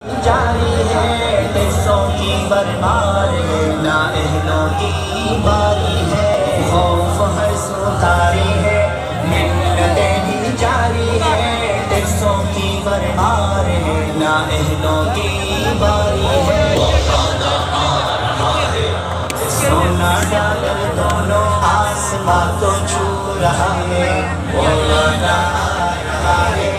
जारी है टिस्सों की बरमार है, ना अहलों की बारी है, खौफ हर सुतारी है, मिन्नतें भी जारी है, टिस्सों की बरमार है, ना अहलों की बारी है। सोना डालर दोनों आसमां को छू रहा है, बोला है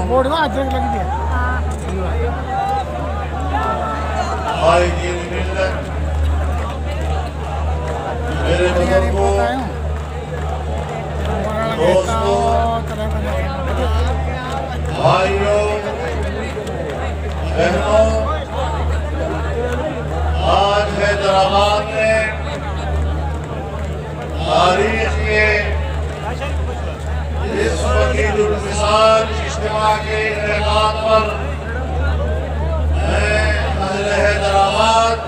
बोर्ड में अजरक लगी थी। मेरे बुजुर्गों, दोस्तों, भाइयों, बहनों, आज हैदराबाद में तारीख के इस वकील-उल-मिसाल इज्तिमा के इनेकाद पर मैं अहले हैदराबाद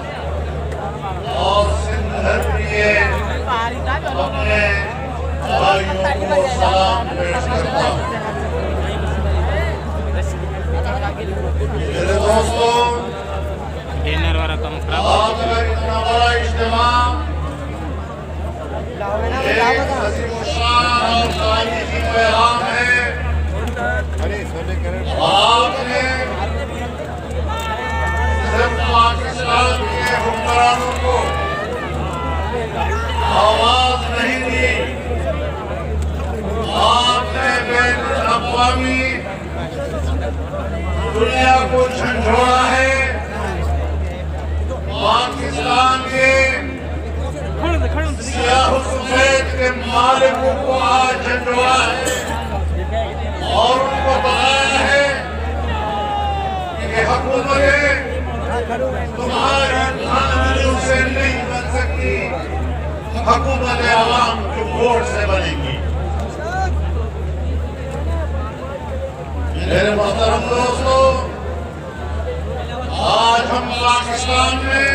और सिंध धरती के अपने भाइयों को सलाम पेश करता हूँ। मेरे दोस्तों, आज का इतना बड़ा इज्तिमा एक अज़ीमुश्शान और तारीख़ी पैगाम है। आपने सिर्फ पाकिस्तान के हुक्मरानों को आवाज नहीं दी, आपने बैनुल-अक़वामी दुनिया को झंझोड़ा है। पाकिस्तान के सियाह-ओ-सफेद के मालिकों को आज झंझोड़ा है और उनको बताया है कि हुकूमतें तुम्हारी धांधलियों से नहीं बन सकती, हुकूमत आवाम के वोट से बनेगी। मेरे मोहतरम दोस्तों, आज हम पाकिस्तान में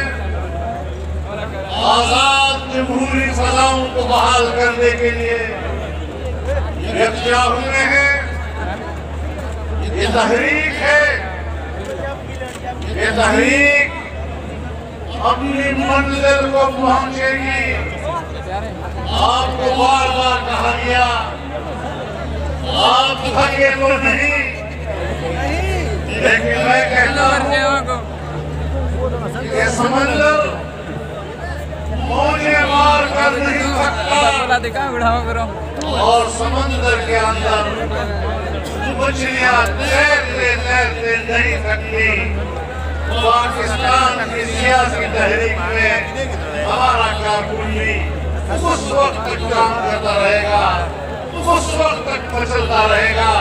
आजाद जमहूरी फजाओं को बहाल करने के लिए यकजा हुए हैं। ये तहरीक है, ये तहरीक अपनी मंजिल को पहुंचेगी। आपको बार बार कहा गया, आप थके तो नहीं, लेकिन मैं कहता हूं कि समंदर मौजें मार कर नहीं सकता और समंदर के अंदर मछलियां तैरते तैरते नहीं सकती। पाकिस्तान की सियासी तहरीक में हमारा कारकुन भी उस वक्त तक काम करता रहेगा, उस वक्त तक मचलता रहेगा,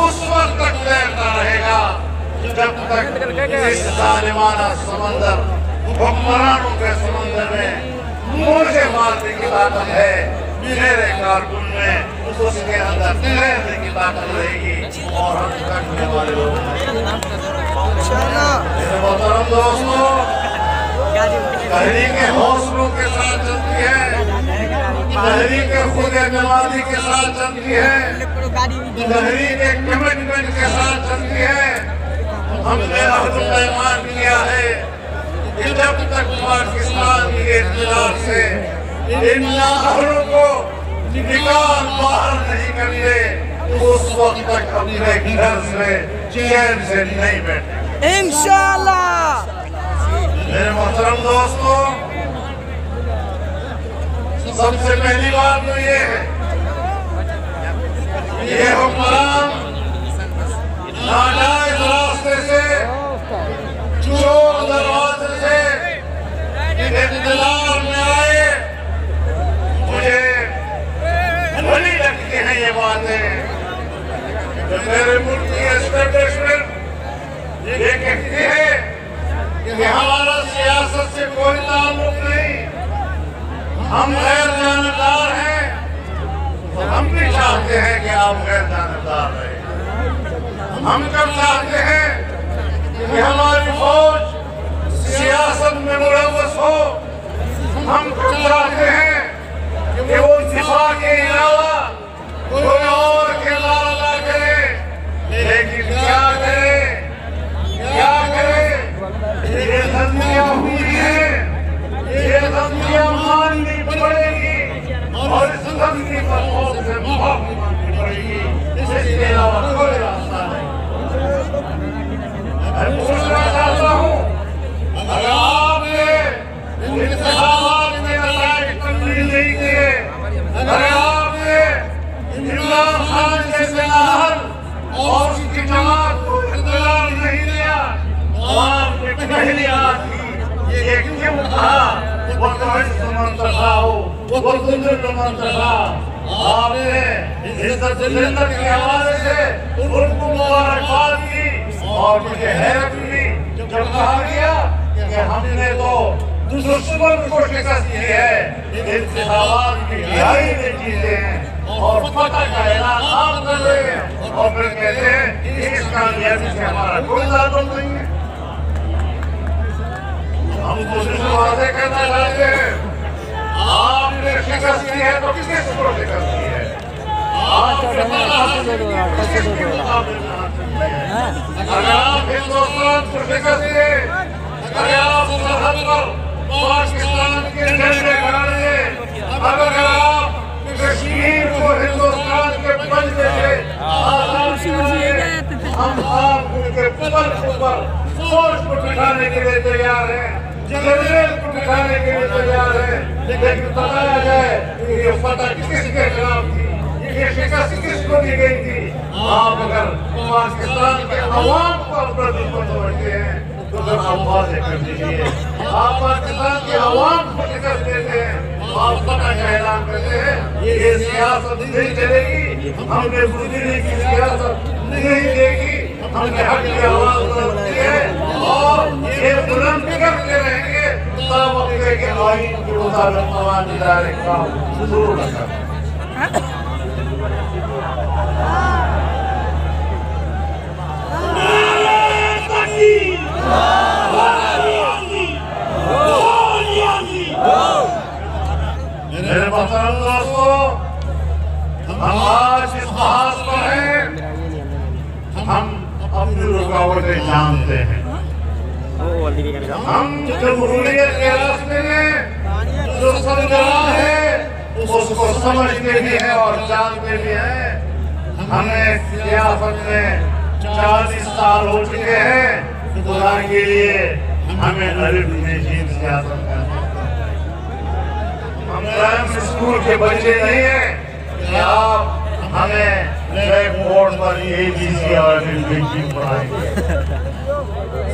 उस वक्त तक तैरता रहेगा जब तक इस जालिमाना समंदर, हुक्मरानों के समंदर में मुझे मारने की ताकत है, मेरे कारकुन में उसके अंदर तैरने की ताकत रहेगी और हम करने वाले लोग। मेरे मोहतरम दोस्तों, तहरीक हौसलों के साथ चलती है, तहरीक खुद एतमादी के साथ चलती है, तहरीक कमिटमेंट के साथ चलती है। हमने अहद पैमान किया है कि जब तक पाकिस्तान के इख्तिलाफ से इन नाअहलों को निकाल बाहर नहीं करते, उस वक्त तक अपने घर से चैन से नहीं बैठे इंशाअल्लाह। मेरे मोहतरम दोस्तों, सबसे पहली बात तो ये है, ये हुक्मरान नाजायज रास्ते से, चोर दरवाजे से इख्तिलाफ में आए। मुझे भली लगती हैं ये बातें, मेरे मुल्क की एस्टेब्लिशमेंट ये कहती है कि हमारा सियासत से कोई ताल्लुक नहीं, हम गैर जानबदार हैं। हम भी चाहते हैं कि आप गैर जानबदार रहे। हम कब चाहते हैं कि हमारी फौज सियासत में मुलव्वस हो। हम कब चाहते हैं कि वो दिफा के अलावा कोई और किरदार अदा करे। लेकिन क्या करे, क्या करे? ये धमकियां हुई हैं, ये धमकियां माननी पड़ेगी और इस धमकी पर मौत से माफी मांगनी पड़ेगी। इसके अलावा कोई रास्ता नहीं। मैं पूछना चाहता हूँ, अगर आपने इंतखाबात में नताइज तब्दील नहीं किए, अगर आपने इमरान खान जैसे नाहल और उसकी जमात को इख्तियार नहीं दिया, तो आपने पहली बात की ये क्यों कहा वो तो मंतखब वो दुल्हन मंतखब। आपने इज्जत जिल्लत के हवाले से उनको मुबारकबाद की और मुझे हैरत हुई जब कहा गया कि हमने तो दुश्मन को शिकस्त दी है, इंतखाबात की लड़ाई में जीते हैं और फतह का ऐलान आप कर रहे हैं और फिर कहते हैं कि इस कामयाबी से हमारा कोई ताल्लुक नहीं है। हम दूसरे वादे करना चाहते हैं, आपने शिकस्त दी है तो किसको शिकस्त दी है? अगर आप हिंदुस्तान को शिकस्त दिए, अगर आप सरहद पर पाकिस्तान के झंडे गाड़े, अगर आप कश्मीर को हिंदुस्तान के पंजे से आजाद किए, हम आपको उनके पल पर सोच को बिठाने के लिए तैयार हैं, जनरेल को बिठाने के लिए तैयार हैं। लेकिन बताया जाए कि ये फतह किसके खिलाफ थी, ये शिकस्त किसको दी गई थी। आप अगर पाकिस्तान के अवाम को अपना दुश्मन समझते हैं तो फिर आप वादे कर दीजिए। आप पाकिस्तान के अवाम को शिकस्त देते हैं, आप फतह का ऐलान करते हैं, ये सियासत नहीं चलेगी, हमने बुजदिली की सियासत नहीं देगी, हमने हक की आवाज बुलंदी है और ये बुलंद करते रहेंगे तब वक्त के आईन के मुताबिक तमाम इदारे काम शुरू न करें। मेरे मोहतरम दोस्तों, हम आज इस बहास पर हैं, हम अपनी रुकावटें जानते हैं। हम जमहूरियत के रास्ते में जो चल रहा है उसको समझते भी हैं और जानते भी हैं। हमें सियासत में 40 साल हो चुके हैं, खुदा के लिए हमें अरिफ में जीत सियासत करना। हम स्कूल के बच्चे नहीं हैं कि आप हमें ब्लैक बोर्ड पर ABC और इंग्लिश पढ़ाएंगे।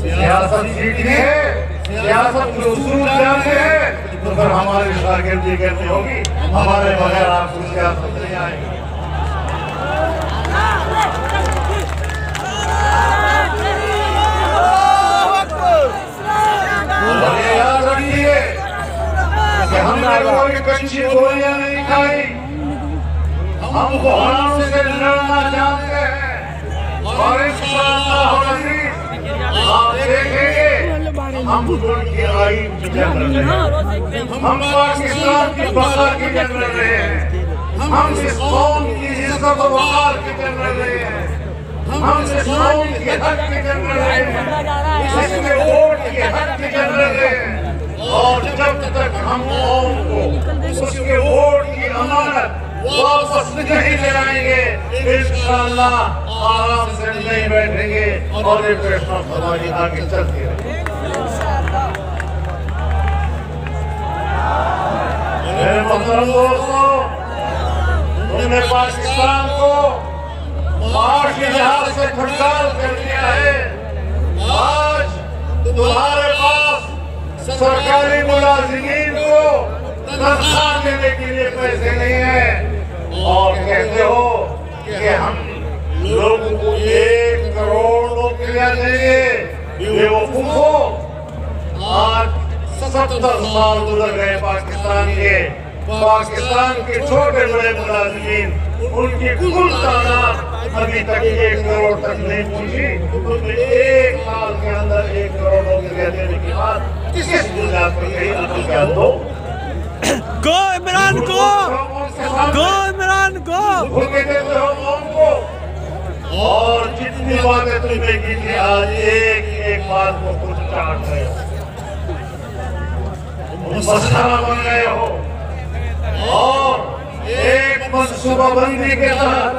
सियासत सीखनी है, सियासत के उसूल जानते हैं तो फिर हमारी शागिर्दी करनी होगी। हमारे बगैर आपको सियासत नहीं आएगी। और ये याद रखिए कि हमने कोई कच्ची गोलियां नहीं खाई, हम बहरानों से लड़ना जानते हैं और इंशाअल्लाह आप देखेंगे हम उनकी आईन की जंग लड़ रहे हैं, हम पाकिस्तान की बका की जंग लड़ रहे हैं, हम इस कौम की इज्जत और वक़ार की जंग लड़ रहे हैं, हम इस कौम के हक की जंग लड़ रहे हैं, इसके वोट के हक की जंग लड़ रहे हैं। और जब तक हम कौम को उसके वोट की अमानत वापस नहीं दिलाएंगे, इंशाअल्लाह आराम से नहीं बैठेंगे और ये फैसला हमारी आगे चलती रहेगी। मेरे मोहतरम दोस्तों, तुमने पाकिस्तान को माशी लिहाज से खंगाल कर दिया है। आज तुम्हारे पास सरकारी मुलाजिमीन को तनख्वाह देने के लिए पैसे नहीं है और कहते हो कि हम लोगों को 1 करोड़ नौकरियां देंगे। बेवकूफो, आज 70 साल गुजर गए पाकिस्तान के छोटे बड़े मुलाजिमीन, उनकी कुल तादाद अभी तक 1 करोड़ तक नहीं पहुंची। उन्होंने 1 साल के अंदर 1 करोड़ नौकरियां देने के बाद किस बुनियाद पर कहीं अकल क्या दो? गो इमरान गो, गो इमरान गो। भूखे देते हो कौम को, और जितनी बातें तुमने की थी आज एक बात को कुछ चाट रहे हो, मसला बन गए हो। और एक मनसूबाबंदी के तहत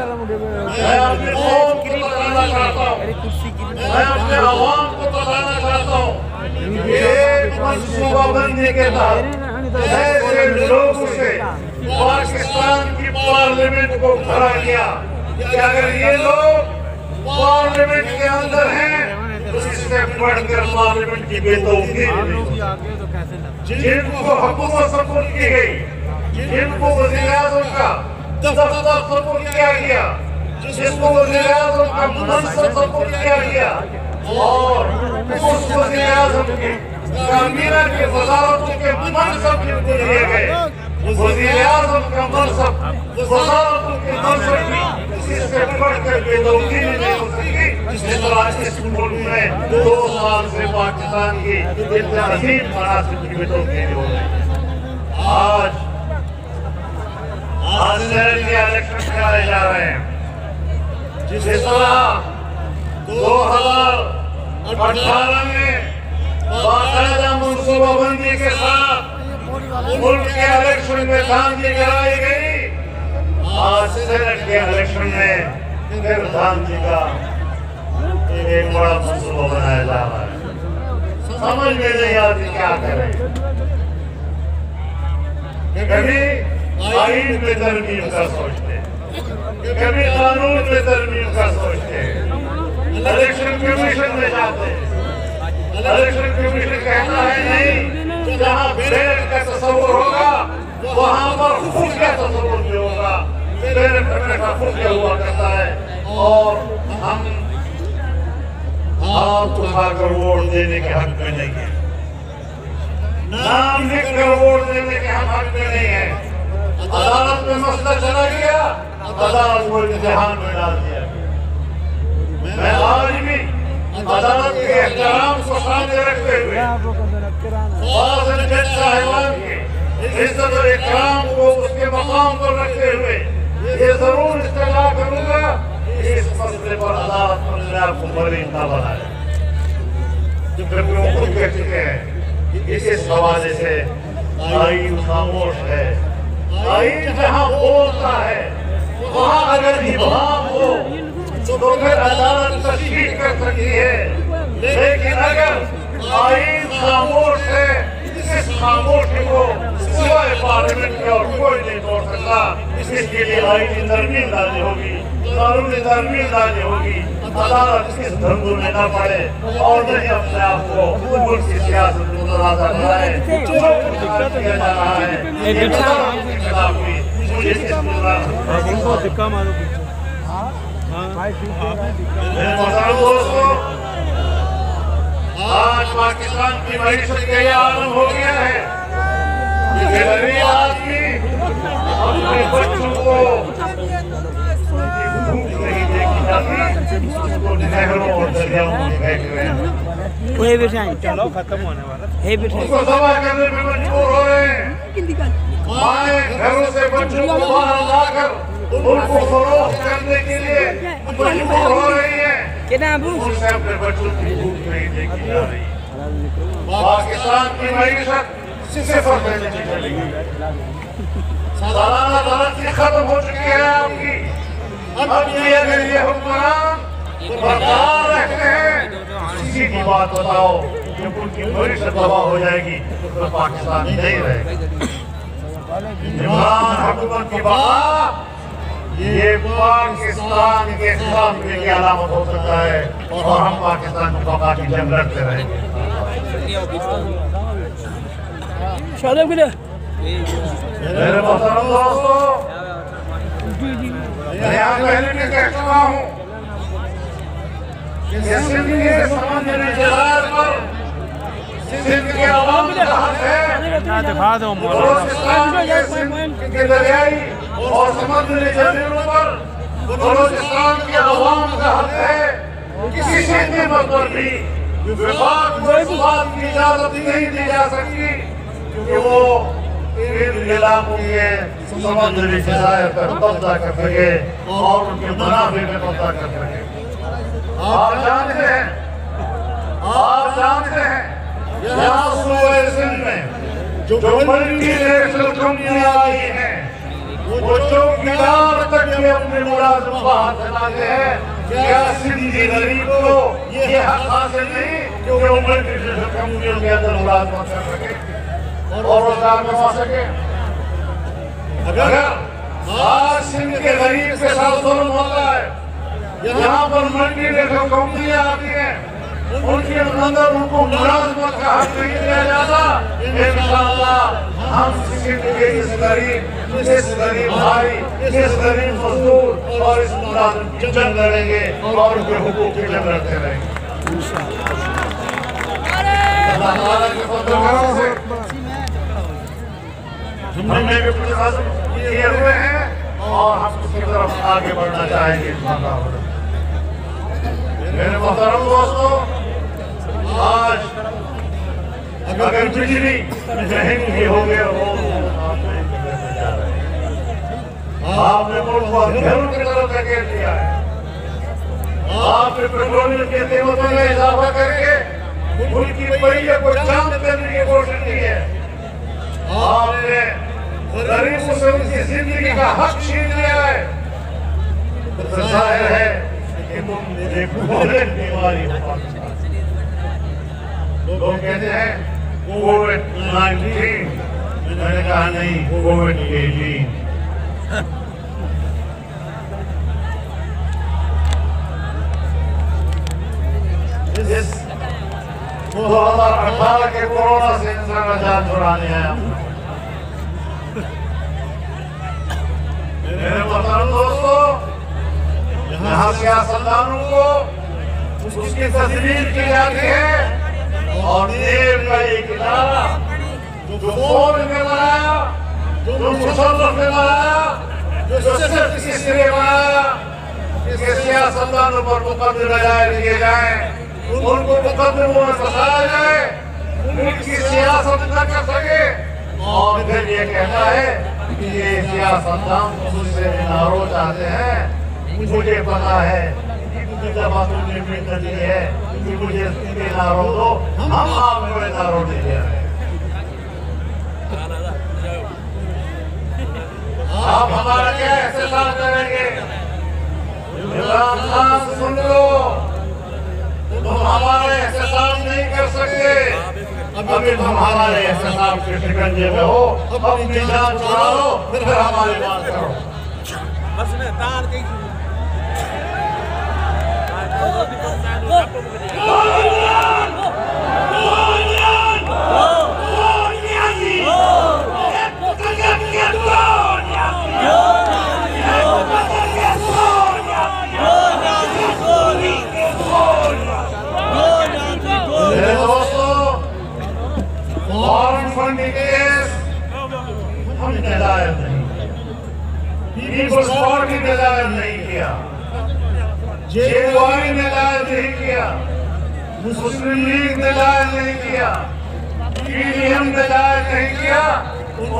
मैं अपने कौम को बताना चाहता हूँ, मैं अपने अवाम को बताना चाहता हूँ, एक मनसूबाबंदी के तहत ऐसे लोगों से पाकिस्तान की पार्लियामेंट को भरा गया कि अगर ये लोग पार्लियामेंट के अंदर हैं तो इससे बढ़कर पार्लियामेंट की बेतौकीरी जिनको हुकूमत सपोर्ट की गई, जिनको वज़ीर-ए-आज़म का दफ्तर सपोर्ट किया गया, जिसको वज़ीर-ए-आज़म का मनसब सपोर्ट किया गया, और उस वज़ीर-ए-आज़म के काबीना के वज़ारतों के मनसब जिनको दिए गए, वज़ीर-ए-आज़म का मनसब, वज़ारतों के मनसब भी इससे बढ़कर बेतौकीरी नहीं हो सकी। जिस तरह इस मुल्क में 2 साल से पाकिस्तान की इतना अजीब मनासिब की बेतौकीरी हो रही। आज शहर के इलेक्शन कराए जा रहे हैं। जिस तरह 2018 में बाकायदा मनसूबाबंदी के साथ मुल्क के इलेक्शन में धांधली कराई गई, आज सेनेट के इलेक्शन में फिर धांधली का एक बड़ा मनसूबा बनाया जा रहा है। समझ में नहीं आती क्या करें। कभी आईन में तरमीम का सोचते, कभी कानून में तरमीम का सोचते, इलेक्शन कमीशन में जाते, इलेक्शन कमीशन कहता है नहीं, जहाँ बैलेट का तस्वुर होगा वहाँ पर खुफिया तस्वुर भी होगा। बैलेट हमेशा खुफिया हुआ करता है, और हम हाथ उठाकर वोट देने के हक में नहीं है, नाम लिखकर वोट देने के हम हक में नहीं है। अदालत में मसला चला गया, अदालत को इम्तिहान में डाल दिया। मैं आज भी अदालत के एहतराम को सामने रखते हुए और जज साहिबान के इज्जत और इकराम को उसके मकाम पर रखते हुए ये जरूर इस्तला करूंगा कि इस मसले पर अदालत अपने आप को बरी न बनाए। जबकि वो खुद कह चुके हैं कि इस हवाले से आईन खामोश है। आईन जहाँ बोलता है वहाँ अगर इबाम हो तो फिर अदालत तशरीह कर सकती है, लेकिन अगर आईन खामोश है, इस खामोशी को सिवाय पार्लियामेंट के और कोई नहीं तोड़ सकता। इसके लिए आईनी तरमीम लानी होगी, कानूनी तरमीम लानी होगी। अदालत इस धंधे में न पड़े और नहीं अपने आप को मुल्क की सियासत में मुतनाज़ा कराए। जो कुछ किया जा रहा है ये अदालत के खिलाफ भी मुझे दोस्तों, आज पाकिस्तान की मईशत का ये आलम हो गया है कि गरीब आदमी अपने बच्चों को भूख नहीं देखी जाती, उसको नहरों और दरियाओं में फेंक रहे हैं। चलो खत्म होने वाला, उसको तबाह करने में मजबूर हो रहे हैं। माए घरों से बच्चों को बाहर लाकर उनको फरोख्त करने के लिए मजबूर हो रही है। उनसे अपने बच्चों की भूख नहीं देखी जा रही। पाकिस्तान की मईशत सिफर पे नहीं चलेगी। सालाना तरक्की खत्म हो चुकी है आपकी। अब भी अगर ये हुक्मरान बरकरार रहते हैं, किसी की बात बताओ जब उनकी मईशत तबाह हो जाएगी तो पाकिस्तान नहीं रहेगा। इमरान हुकूमत की बका ये पाकिस्तान के खिलाफ की अलामत हो सकता है, और हम पाकिस्तान को बका की जंग लड़ते रहेंगे। मेरे मोहतरम दोस्तों, मैं यहाँ पहले भी कह चुका हूँ कि सिंध के समंदरी जहाज पर सिंध के अवाम का हक है, बलूचिस्तान के सिंध के दरियाई और समुद्री जमीनों पर बलूचिस्तान के अवाम का हक है। किसी कीमत पर भी विभाग को इस बात की इजाजत नहीं दी जा सकती कि वो इन इलाकों के समुद्री जज़ायर पर कब्जा कर सके और उनके मुनाफे में कब्जा कर सके। आप जानते हैं यहाँ सूबे सिंध में जो मल्टीनेशनल कंपनियां आई हैं, वो चौकीदार तक के अपने मुलाजिम बाहर चलाते हैं। क्या सिंधी गरीब को ये हक हासिल नहीं कि वो मल्टीनेशनल कंपनियों के अंदर मुलाजिमत कर सके और रोजगार कमा सके? अगर आज सिंध के गरीब के साथ जुल्म होता है, यहाँ पर मल्टीनेशनल कंपनियां आती हैं, उनके अंदर उनको मुलाजिमत का हक नहीं दिया जाता, इंशाअल्लाह हम सिंध के इस गरीब भाई, इस गरीब मजदूर और इस मुलाजिम की जंग लड़ेंगे और उनके हुकूक की जंग लड़ते रहेंगे। अल्लाह ताला के फज़ल से हमने भी कुछ आज़म किए हुए हैं और हम उसकी तरफ आगे बढ़ना चाहेंगे। मेरे मोहतरम दोस्तों, आज अगर बिजली महंगी हो गई हो, आपने मुल्क को अंधेरों की तरफ धकेल दिया है। आपने पेट्रोलियम की कीमतों में इजाफा करके मुल्क की पहिए को चांद करने की कोशिश की है। आपने गरीबों से उनकी जिंदगी का हक छीन लिया है। तो जाहिर है कि तुम एक भोजन बीमारी हो। लोग कहते हैं कोविड-19, मैंने कहा नहीं, कोविड-18। इस 2018 के कोरोना से इंसान का जान छुड़ाने आया। मेरे मोहतरम दोस्तों, यहाँ सियासतदानों को उसकी तस्वीर की जाती है और देव का एक इदारा जो फोन में बनाया, जो मुसल्लफ में बनाया, जो सिर्फ इसलिए बनाया कि सियासतदानों पर मुकदमे दायर किए जाएं, उनको मुकदमों में फंसाया जाए, उनकी सियासत न कर सके और फिर ये कहता है कि ये सियासतदान मुझसे नारो चाहते हैं। मुझे पता है कि जब तुमने मिलकर दी है कि मुझे नारो दो, हम आपको नारो दे रहे हैं। आप हमारा क्या एहसास करेंगे? इमरान खान सुन लो, तुम हमारे एहसास नहीं कर सकते। अभी तुम हमारे एहसास के शिकंजे में हो, अपनी जान छुड़ा लो, फिर हमारी बात करो। हमने दायर नहीं, पीपल्स पार्टी ने दायर नहीं किया, जेवाई ने दायर नहीं किया, मुस्लिम लीग ने दायर नहीं किया, पीडीएम ने दायर नहीं किया,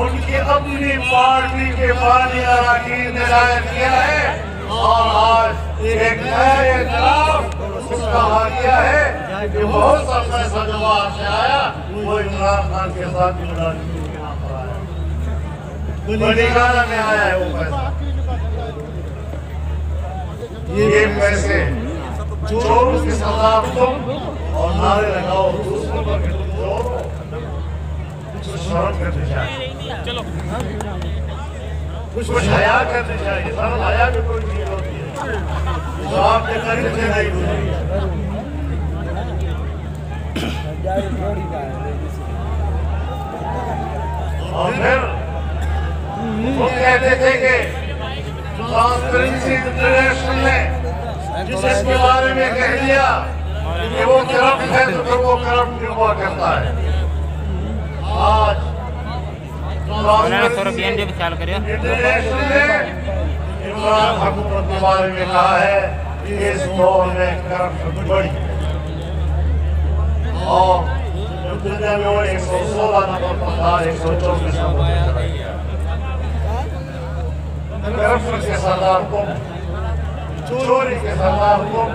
उनकी अपनी पार्टी के बानी अरकान ने दायर किया है। और आज एक नए खिलाफ कहा गया है कि बहुत सा पैसा जो बाहर से आया वो इमरान खान के साथ बड़ीगाना में आया है। वो पैसा, ये पैसे चोरों के खिलाफ तुम और नारे लगाओ दूसरों पर कि तुम चोर हो, कुछ शर्म करनी चाहिए, कुछ हया करनी चाहिए। शर्म हया भी कोई चीज होती है जो आपके करीब से नहीं गुजरी है। और फिर वो कहते थे कि ट्रांसपेरेंसी इंटरनेशनल ने जिसके बारे में कह दिया कि वो करप्ट है तो फिर वो करप्ट क्यों हुआ करता है। आज इंटरनेशनल ने इमरान हुकूमत के बारे में कहा है कि इस दौर में करप्शन बढ़ी और दुनिया में वो 116 नंबर पर था, 124 नंबर पर चला गया। करप्शन के सरदार तुम, चोरी के सरदार तुम,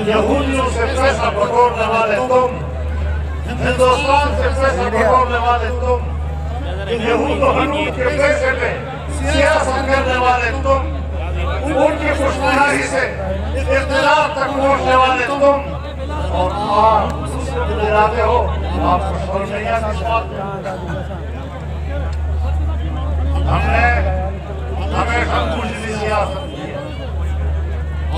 यहूदियों से पैसा बटोरने वाले तुम, हिंदुस्तान से पैसा बटोरने वाले तुम, यहूद के पैसे पे सियासत करने वाले तुम, उनकी खुशनुमाई से इख्तिलाफ तक पहुंचने वाले तुम, और आप दिलाते हो आपको शर्म नहीं आती इस बात में। हमने हमेशा मुझे सियासत की है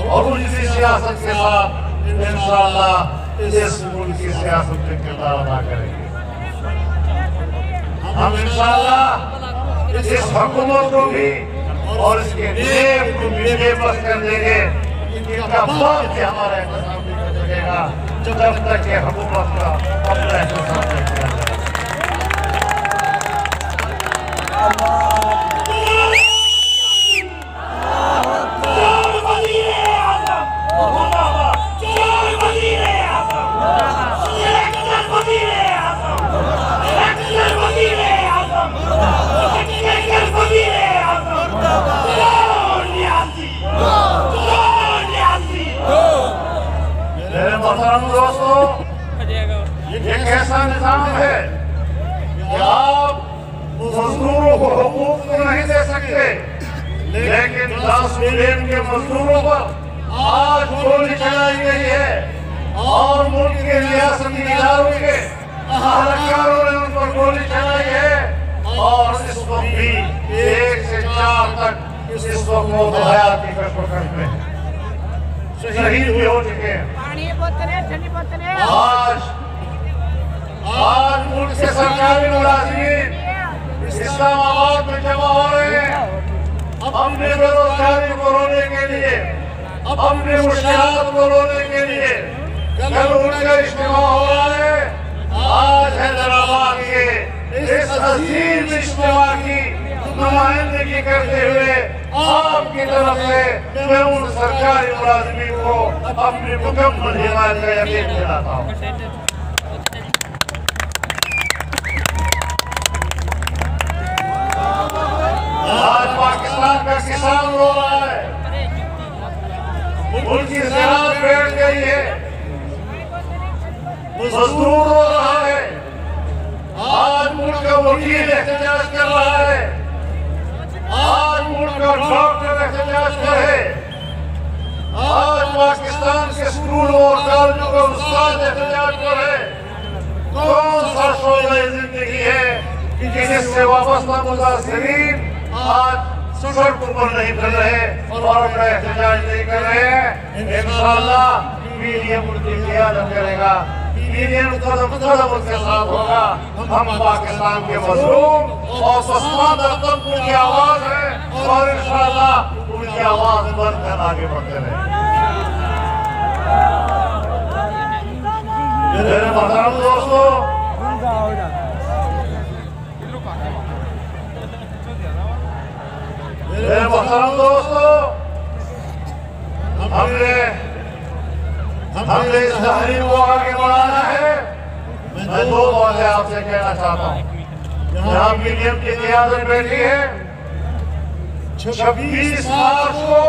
और मुझे सियासत के साथ इंशाअल्लाह इस मुल्क की सियासत में किरदार अदा करेंगे। हम इंशाअल्लाह इस हुकूमत को भी और इसके नेब को भी बेबस कर देंगे। इनका बाप भी हमारा इंतजाम नहीं कर सकेगा जब तक ये हुकूमत का अपना इंतजाम नहीं किया जाए। मेरे मोहतरम दोस्तों, ये कैसा निजाम है कि आप मजदूरों को हुकूक तो नहीं दे सकते, लेकिन 10 मिलियन के मजदूरों पर आज गोली चलाई गई है और मुल्क के रियासती इदारों के अहलकारों ने उन पर गोली चलाई है और इस वक्त भी 1 से 4 तक इस वक्त वो हयात की कशमकश में शहीद भी हो चुके हैं। आज मुल्क के सरकारी मुलाजिमीन इस्लामाबाद में जमा हो रहे हैं अपने बेरोजगारी को रोकने के लिए, अपने मुश्किलात को रोकने के लिए। कल उनका इज्तिमा हो रहा है। आज हैदराबाद के इस अजीम इज्तिमा की नुमाइंदगी करते हुए आपकी तरफ से मैं उन सरकारी मुलाजिमीन को अपनी मुकम्मल हिमायत का यकीन दिलाता हूँ। आज पाकिस्तान का किसान रो रहा है, उनकी ज़राअत बैठ गई है, मजदूर रो रहा है। आज मुल्क का वकील एहतजाज कर रहा है, आज मुल्क का डॉक्टर एहतजाज करे, आज पाकिस्तान के स्कूलों और कॉलेजों का उस्ताद एहतजाज करे। कौन सा शोबा जिंदगी है कि जिससे वाबस्ता मुतासिरीन आज सड़कों पर नहीं फिर रहे और अपना एहतजाज नहीं कर रहे हैं। इंशाअल्लाह मीडिया मुल्क की क़यादत करेगा, मीडिया कदम कदम उसके साथ होगा। हम पाकिस्तान के मजलूम और पसमानदा तबकों की आवाज है और इंशाअल्लाह उनकी आवाज बनकर आगे बढ़ते रहेंगे। मेरे मोहतरम दोस्तों, मेरे मोहतरम दोस्तों, हमने इस तहरीक को आगे बढ़ाना है। मैं 2 बातें आपसे कहना चाहता हूँ। यहाँ मीडियम की क़यादत बैठी है। 26 मार्च को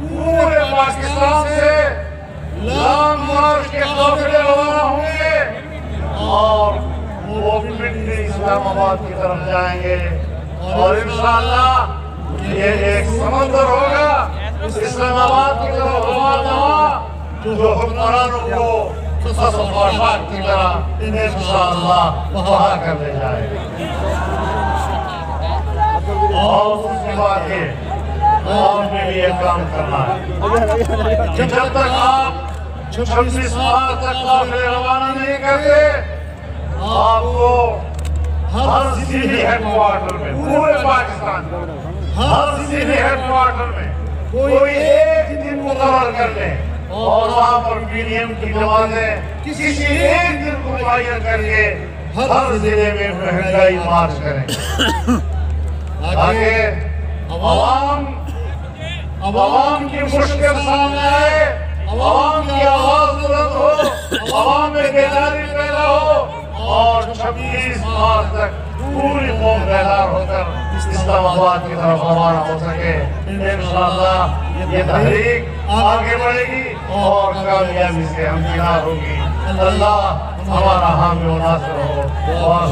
पूरे पाकिस्तान से लॉन्ग मार्च के काफिले रवाना होंगे और वो पिंडी इस्लामाबाद की तरफ जाएंगे और इंशाअल्लाह ये एक समंदर होगा इस्लामाबाद की तरफ रवाना हुआ जो हुक्मरानों को की तरह इंशाअल्लाह वहाँ कर ले जाएगा। और उसके बाद और में भी ये काम करना है। जब तक आप 26 मार्च तक काफिले रवाना नहीं करते, आपको हर जिले हेडक्वार्टर में पूरे पाकिस्तान हर जिले हेडक्वार्टर में कोई एक दिन को और वहाँ पर पीडीएम की जमातें किसी एक दिन को मुहैया करके हर जिले में महंगाई मार्च करें ताकि अवाम की मुश्किल सामने आए, अवाम की आवाज बुलंद हो, अवाम में बेदारी पैदा हो और 26 मार्च तक पूरी कौम बेदार होकर इस्लामाबाद की तरफ रवाना हो सके। इंशाअल्लाह ये तहरीक आगे बढ़ेगी और कामयाबी से हमकिनार होगी। अल्लाह हमारा हामी और नासिर हो। वाह